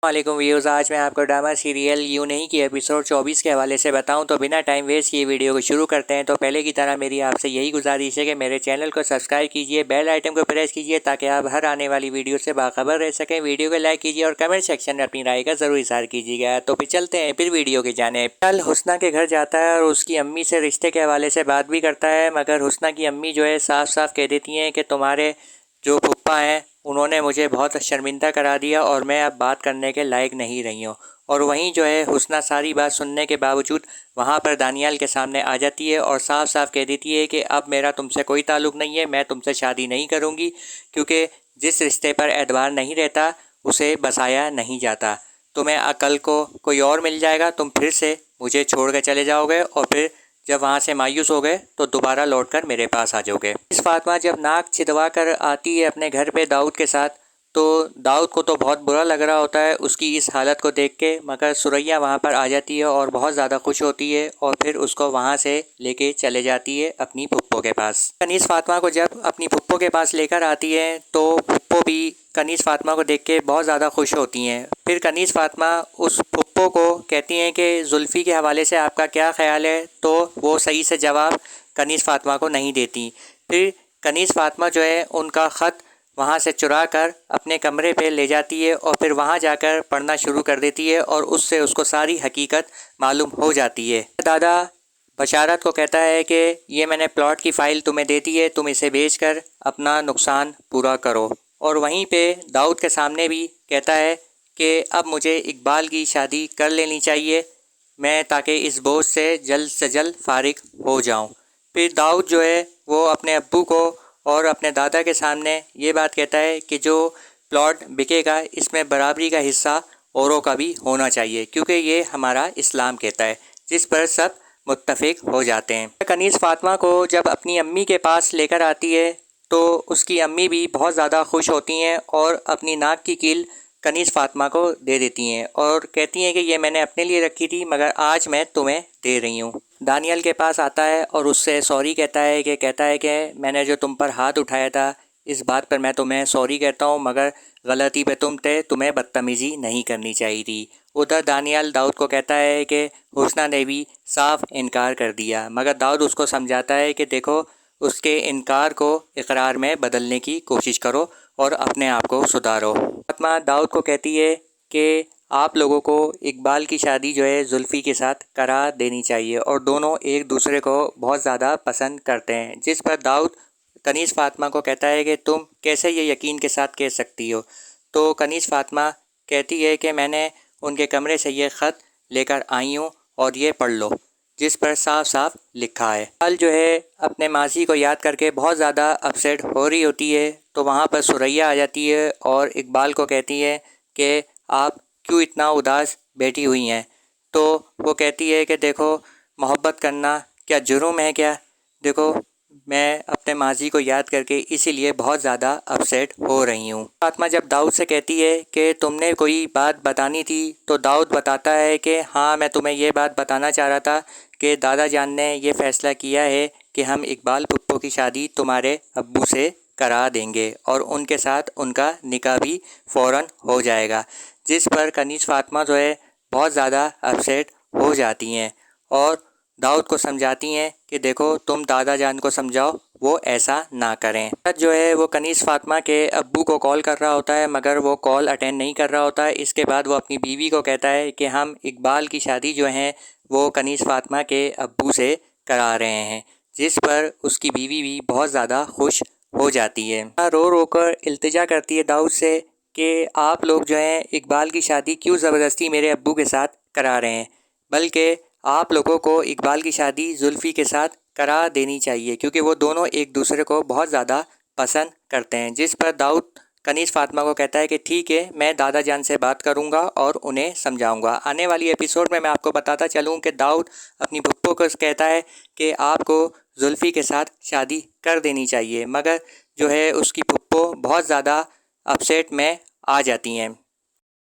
वालेकुम व्यूज़। आज मैं आपको ड्रामा सीरियल यूं नहीं की एपिसोड 24 के हवाले से बताऊं तो बिना टाइम वेस्ट किए वीडियो को शुरू करते हैं। तो पहले की तरह मेरी आपसे यही गुजारिश है कि मेरे चैनल को सब्सक्राइब कीजिए, बेल आइटम को प्रेस कीजिए ताकि आप हर आने वाली वीडियो से बाखबर रह सकें। वीडियो को लाइक कीजिए और कमेंट सेक्शन में अपनी राय का ज़रूर इज़हार कीजिएगा। तो फिर चलते हैं फिर वीडियो की जानिब। कल हुस्ना के घर जाता है और उसकी अम्मी से रिश्ते के हवाले से बात भी करता है, मगर हुस्ना की अम्मी जो है साफ साफ कह देती हैं कि तुम्हारे जो फूफा हैं उन्होंने मुझे बहुत शर्मिंदा करा दिया और मैं अब बात करने के लायक नहीं रही हूँ। और वहीं जो है हुस्ना सारी बात सुनने के बावजूद वहाँ पर दानियाल के सामने आ जाती है और साफ साफ कह देती है कि अब मेरा तुमसे कोई ताल्लुक़ नहीं है, मैं तुमसे शादी नहीं करूँगी, क्योंकि जिस रिश्ते पर एतबार नहीं रहता उसे बसाया नहीं जाता। तुम्हें कल को कोई और मिल जाएगा, तुम फिर से मुझे छोड़ कर चले जाओगे और फिर जब वहाँ से मायूस हो गए तो दोबारा लौटकर मेरे पास आ जाओगे। इस फातिमा जब नाक छिदवा कर आती है अपने घर पे दाऊद के साथ, तो दाऊद को तो बहुत बुरा लग रहा होता है उसकी इस हालत को देख के, मगर सुरैया वहाँ पर आ जाती है और बहुत ज़्यादा खुश होती है और फिर उसको वहाँ से लेके चले जाती है अपनी फुप्पो के पास। कनीज़ फातिमा को जब अपनी फुप्पो के पास लेकर आती है तो फुप्पो भी कनीज़ फातिमा को देख के बहुत ज़्यादा खुश होती हैं। फिर कनीज़ फातिमा उस फुप्पो को कहती हैं कि जुल्फ़ी के हवाले से आपका क्या ख़्याल है, तो वो सही से जवाब कनीज़ फातिमा को नहीं देती। फिर कनीज़ फातिमा जो है उनका ख़त वहाँ से चुरा कर अपने कमरे पे ले जाती है और फिर वहाँ जाकर पढ़ना शुरू कर देती है और उससे उसको सारी हकीकत मालूम हो जाती है। दादा बशारत को कहता है कि ये मैंने प्लॉट की फ़ाइल तुम्हें दे दी है, तुम इसे बेचकर अपना नुकसान पूरा करो। और वहीं पे दाऊद के सामने भी कहता है कि अब मुझे इकबाल की शादी कर लेनी चाहिए मैं, ताकि इस बोझ से जल्द फारिग हो जाऊं। फिर दाऊद जो है वो अपने अब्बू को और अपने दादा के सामने ये बात कहता है कि जो प्लॉट बिकेगा इसमें बराबरी का हिस्सा औरों का भी होना चाहिए, क्योंकि ये हमारा इस्लाम कहता है, जिस पर सब मुत्तफ़िक हो जाते हैं। कनीज़ फातिमा को जब अपनी अम्मी के पास लेकर आती है तो उसकी अम्मी भी बहुत ज़्यादा खुश होती हैं और अपनी नाक की कील कनीज़ फातिमा को दे देती हैं और कहती हैं कि ये मैंने अपने लिए रखी थी मगर आज मैं तुम्हें दे रही हूँ। दानियल के पास आता है और उससे सॉरी कहता है कि मैंने जो तुम पर हाथ उठाया था इस बात पर मैं तुम्हें सॉरी कहता हूँ, मगर गलती पे तुम थे, तुम्हें बदतमीज़ी नहीं करनी चाहिए थी। उधर दानियल दाऊद को कहता है कि हुस्ना ने भी साफ इनकार कर दिया, मगर दाऊद उसको समझाता है कि देखो उसके इनकार को इकरार में बदलने की कोशिश करो और अपने आप को सुधारो। फातिमा दाऊद को कहती है कि आप लोगों को इकबाल की शादी जो है जुल्फ़ी के साथ करा देनी चाहिए और दोनों एक दूसरे को बहुत ज़्यादा पसंद करते हैं। जिस पर दाऊद कनीज़ फातिमा को कहता है कि तुम कैसे ये यकीन के साथ कह सकती हो। तो कनीज़ फातिमा कहती है कि मैंने उनके कमरे से ये ख़त लेकर आई हूँ और ये पढ़ लो, जिस पर साफ साफ लिखा है। कल जो है अपने माजी को याद करके बहुत ज़्यादा अपसेट हो रही होती है, तो वहाँ पर सुरैया आ जाती है और इकबाल को कहती है कि आप क्यों इतना उदास बैठी हुई हैं। तो वो कहती है कि देखो मोहब्बत करना क्या जुर्म है क्या, देखो मैं अपने माजी को याद करके इसीलिए बहुत ज़्यादा अपसेट हो रही हूँ। फातिमा जब दाऊद से कहती है कि तुमने कोई बात बतानी थी, तो दाऊद बताता है कि हाँ मैं तुम्हें ये बात बताना चाह रहा था कि दादा जान ने ये फ़ैसला किया है कि हम इकबाल पुप्पो की शादी तुम्हारे अब्बू से करा देंगे और उनके साथ उनका निकाह भी फ़ौरन हो जाएगा। जिस पर कनीज़ फातिमा जो है बहुत ज़्यादा अपसेट हो जाती हैं और दाऊद को समझाती हैं कि देखो तुम दादा जान को समझाओ वो ऐसा ना करें। जो है वो कनीज़ फातिमा के अब्बू को कॉल कर रहा होता है, मगर वो कॉल अटेंड नहीं कर रहा होता है। इसके बाद वो अपनी बीवी को कहता है कि हम इकबाल की शादी जो है वो कनीज़ फातिमा के अब्बू से करा रहे हैं, जिस पर उसकी बीवी भी बहुत ज़्यादा खुश हो जाती है। रो रो कर इल्तिजा करती है दाऊद से कि आप लोग जो हैं इकबाल की शादी क्यों ज़बरदस्ती मेरे अब्बू के साथ करा रहे हैं, बल्कि आप लोगों को इकबाल की शादी जुल्फ़ी के साथ करा देनी चाहिए, क्योंकि वो दोनों एक दूसरे को बहुत ज़्यादा पसंद करते हैं। जिस पर दाऊद कनीज़ फातिमा को कहता है कि ठीक है मैं दादा जान से बात करूंगा और उन्हें समझाऊंगा। आने वाली एपिसोड में मैं आपको बताता चलूं कि दाऊद अपनी फुप्पो को कहता है कि आपको जुल्फ़ी के साथ शादी कर देनी चाहिए, मगर जो है उसकी फुप्पो बहुत ज़्यादा अपसेट में आ जाती हैं।